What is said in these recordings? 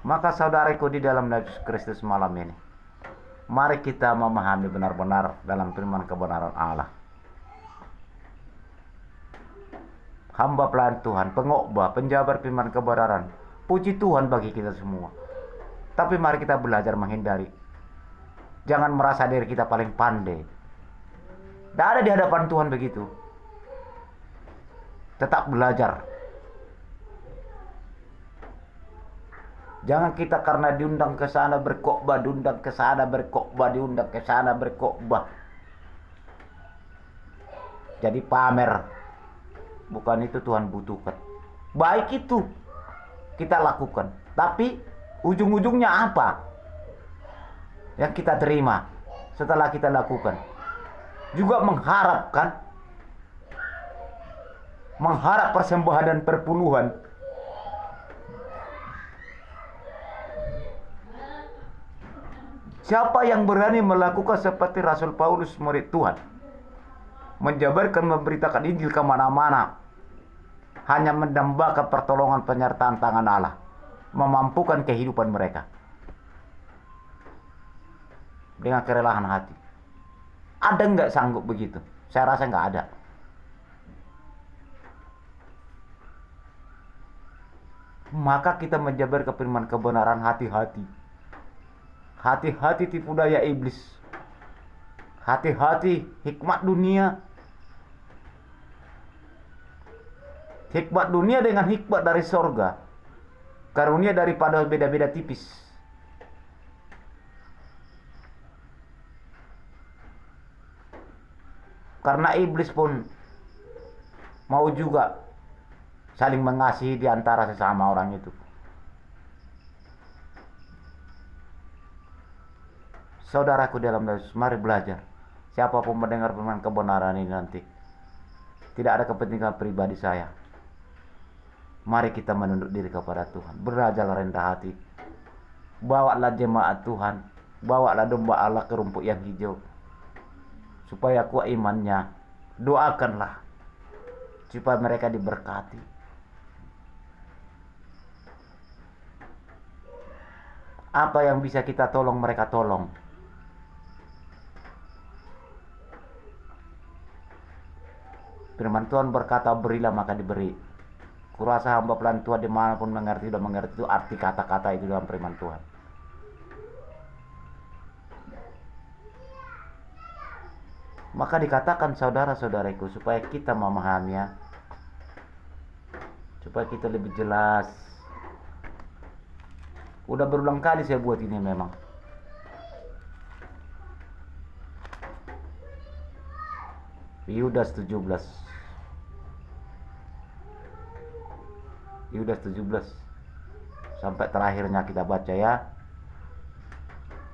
Maka saudaraku di dalam Yesus Kristus malam ini, mari kita memahami benar-benar dalam firman kebenaran Allah. Hamba pelayan Tuhan, pengkhotbah, penjabar firman kebenaran, puji Tuhan bagi kita semua. Tapi mari kita belajar menghindari. Jangan merasa diri kita paling pandai. Tidak ada di hadapan Tuhan begitu. Tetap belajar. Jangan kita karena diundang ke sana berkhotbah, diundang ke sana berkhotbah, diundang ke sana berkhotbah, jadi pamer. Bukan itu Tuhan butuhkan. Baik itu kita lakukan, tapi ujung-ujungnya apa yang kita terima setelah kita lakukan? Juga mengharap persembahan dan perpuluhan. Siapa yang berani melakukan seperti Rasul Paulus, murid Tuhan, menjabarkan, memberitakan Injil kemana-mana, hanya mendambakan pertolongan penyertaan tangan Allah, memampukan kehidupan mereka dengan kerelaan hati? Ada nggak sanggup begitu? Saya rasa nggak ada. Maka kita menjabarkan firman kebenaran, hati-hati. Hati-hati tipu daya iblis. Hati-hati hikmat dunia. Hikmat dunia dengan hikmat dari sorga, karunia daripada beda-beda tipis. Karena iblis pun mau juga saling mengasihi di antara sesama orang itu. Saudaraku dalam Yesus, mari belajar. Siapapun mendengar firman kebenaran ini nanti, tidak ada kepentingan pribadi saya. Mari kita menunduk diri kepada Tuhan. Belajarlah rendah hati. Bawalah jemaat Tuhan, bawalah domba Allah ke rumput yang hijau, supaya kuat imannya. Doakanlah supaya mereka diberkati. Apa yang bisa kita tolong, mereka tolong. Firman Tuhan berkata, berilah maka diberi. Kurasa hamba pelayan Tuhan dimanapun mengerti dan mengerti itu arti kata-kata itu dalam firman Tuhan. Maka dikatakan saudara-saudaraku, supaya kita memahaminya, supaya kita lebih jelas. Udah berulang kali saya buat ini memang. Yudas 17. Yudas 17 sampai terakhirnya kita baca ya.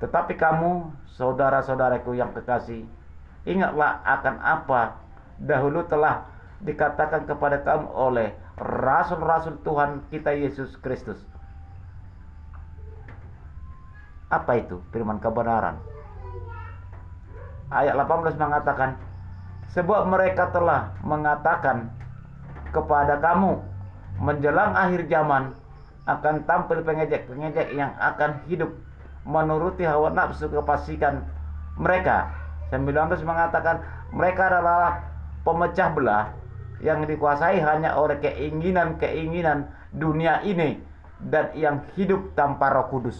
Tetapi kamu, saudara-saudaraku yang kekasih, ingatlah akan apa dahulu telah dikatakan kepada kamu oleh rasul-rasul Tuhan kita Yesus Kristus. Apa itu? Firman kebenaran. Ayat 18 mengatakan, sebab mereka telah mengatakan kepada kamu, menjelang akhir zaman akan tampil pengejek-pengejek yang akan hidup menuruti hawa nafsu kefasikan mereka. 19 mengatakan mereka adalah pemecah belah yang dikuasai hanya oleh keinginan-keinginan dunia ini dan yang hidup tanpa Roh Kudus.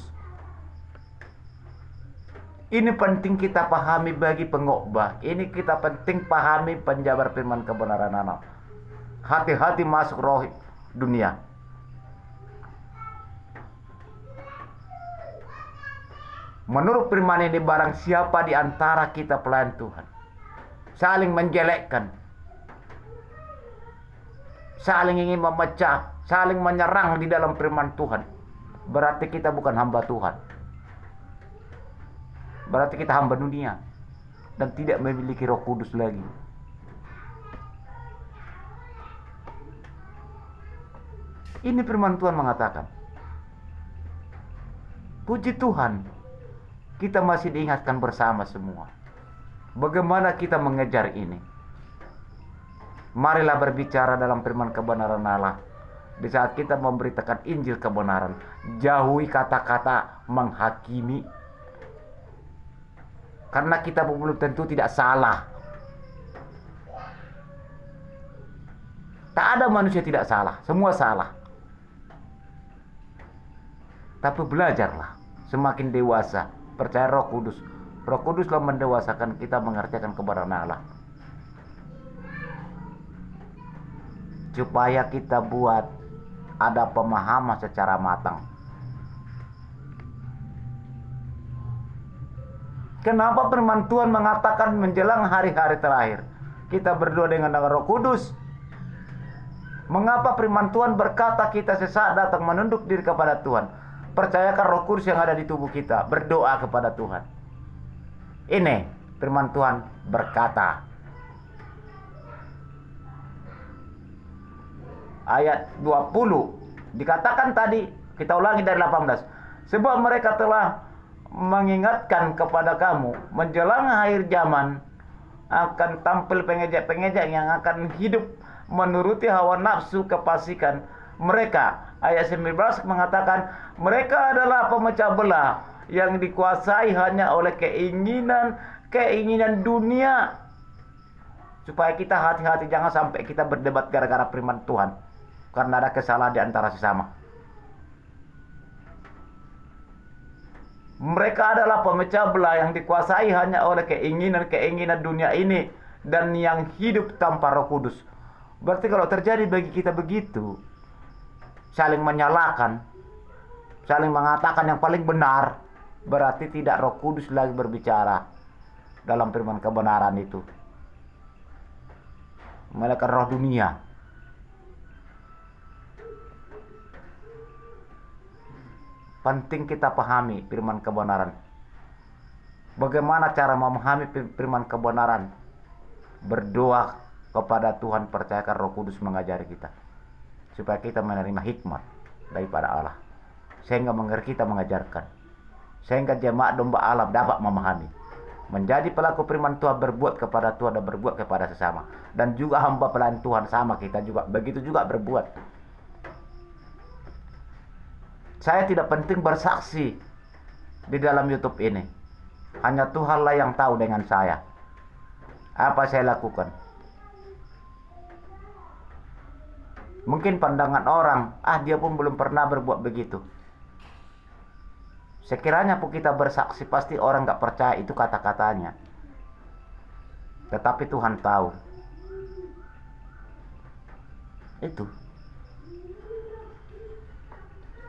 Ini penting kita pahami bagi pengkhotbah. Ini kita penting pahami penjabar firman kebenaran Allah. Hati-hati masuk roh dunia. Menurut firman ini, barang siapa di antara kita pelayan Tuhan saling menjelekkan, saling ingin memecah, saling menyerang di dalam firman Tuhan, berarti kita bukan hamba Tuhan. Berarti kita hamba dunia dan tidak memiliki Roh Kudus lagi. Ini firman Tuhan mengatakan. Puji Tuhan, kita masih diingatkan bersama semua. Bagaimana kita mengejar ini? Marilah berbicara dalam firman kebenaran Allah. Di saat kita memberitakan Injil kebenaran, jauhi kata-kata menghakimi. Karena kita belum tentu tidak salah. Tak ada manusia tidak salah, semua salah. Tapi belajarlah, semakin dewasa, percaya Roh Kudus. Roh Kuduslah mendewasakan kita mengerjakan kebenaran Allah. Supaya kita buat ada pemahaman secara matang. Kenapa firman Tuhan mengatakan menjelang hari-hari terakhir kita berdoa dengan Roh Kudus? Mengapa firman Tuhan berkata kita sesaat datang menunduk diri kepada Tuhan? Percayakan Roh Kudus yang ada di tubuh kita, berdoa kepada Tuhan. Ini firman Tuhan berkata. Ayat 20 dikatakan tadi, kita ulangi dari 18. Sebab mereka telah mengingatkan kepada kamu menjelang akhir zaman akan tampil pengejek-pengejek yang akan hidup menuruti hawa nafsu kefasikan mereka. Ayat 19 mengatakan mereka adalah pemecah belah yang dikuasai hanya oleh keinginan dunia. Supaya kita hati-hati, jangan sampai kita berdebat gara-gara firman Tuhan, karena ada kesalahan di antara sesama. Mereka adalah pemecah belah yang dikuasai hanya oleh keinginan dunia ini dan yang hidup tanpa Roh Kudus. Berarti kalau terjadi bagi kita begitu, saling menyalahkan, saling mengatakan yang paling benar, berarti tidak Roh Kudus lagi berbicara dalam firman kebenaran itu, melainkan roh dunia. Penting kita pahami firman kebenaran. Bagaimana cara memahami firman kebenaran? Berdoa kepada Tuhan, percayakan Roh Kudus mengajari kita, supaya kita menerima hikmat daripada Allah, sehingga mengerti kita mengajarkan, sehingga jemaat domba Allah dapat memahami, menjadi pelaku firman Tuhan, berbuat kepada Tuhan dan berbuat kepada sesama. Dan juga hamba pelayan Tuhan sama kita juga begitu juga berbuat. Saya tidak penting bersaksi di dalam YouTube ini. Hanya Tuhanlah yang tahu dengan saya apa saya lakukan. Mungkin pandangan orang, dia pun belum pernah berbuat begitu. Sekiranya pun kita bersaksi, pasti orang gak percaya itu kata-katanya. Tetapi Tuhan tahu. Itu